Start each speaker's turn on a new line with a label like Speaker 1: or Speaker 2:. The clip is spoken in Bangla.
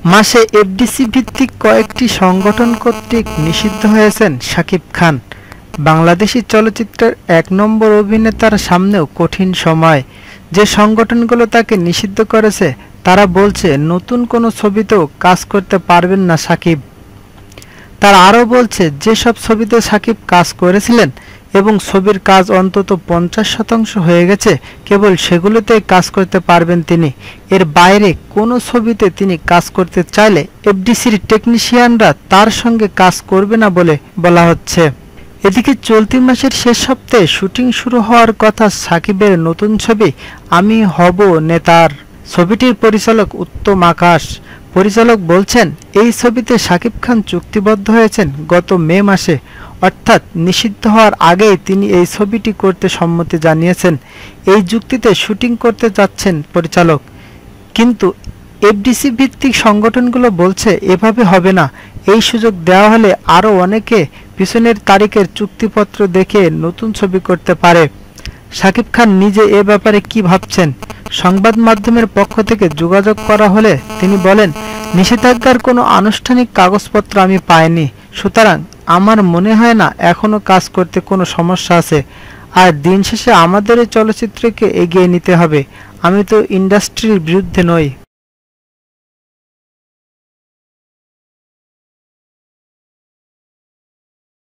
Speaker 1: মাসে এফডিসি ভিত্তিক কয়েকটি সংগঠন কর্তৃক নিষিদ্ধ হয়েছেন শাকিব খান। বাংলাদেশি চলচ্চিত্রের ১ নম্বর অভিনেতার সামনেও কঠিন সময়। যে সংগঠনগুলো তাকে নিষিদ্ধ করেছে তারা বলছে নতুন কোনো ছবিতেও কাজ করতে পারবেন না শাকিব। তারা আরও বলছে যেসব ছবিতে শাকিব কাজ করেছিলেন এবং ছবির কাজ অন্তত ৫০% হয়ে গেছে, কেবল সেগুলোতেই কাজ করতে পারবেন তিনি। এর বাইরে কোনো ছবিতে তিনি কাজ করতে চাইলে এফডিসির টেকনিশিয়ানরা তার সঙ্গে কাজ করবে না বলে বলা হচ্ছে। এদিকে চলতি মাসের শেষ সপ্তাহে শুটিং শুরু হওয়ার কথা শাকিবের নতুন ছবি আমি হব নেতার। ছবিটির পরিচালক উত্তম আকাশ। পরিচালক বলছেন, এই ছবিতে শাকিব খান চুক্তিবদ্ধ হয়েছেন গত মে মাসে, অর্থাৎ নিষিদ্ধ হওয়ার আগেই তিনি এই ছবিটি করতে সম্মতি জানিয়েছেন। এই যুক্তিতে শুটিং করতে যাচ্ছেন পরিচালক। কিন্তু এফডিসি ভিত্তিক সংগঠনগুলো বলছে এভাবে হবে না। এই সুযোগ দেওয়া হলে আরও অনেকে পিছনের তারিখের চুক্তিপত্র দেখে নতুন ছবি করতে পারে। শাকিব খান নিজে এ ব্যাপারে কি ভাবছেন? সংবাদ মাধ্যমের পক্ষ থেকে যোগাযোগ করা হলে তিনি বলেন, নিষেধাজ্ঞার কোনো আনুষ্ঠানিক কাগজপত্র আমি পাইনি, সুতরাং আমার মনে হয় না এখনো কাজ করতে কোনো সমস্যা আছে। আর দিন শেষে আমাদের এই চলচ্চিত্রকে এগিয়ে নিতে হবে। আমি তো ইন্ডাস্ট্রির বিরুদ্ধে নই।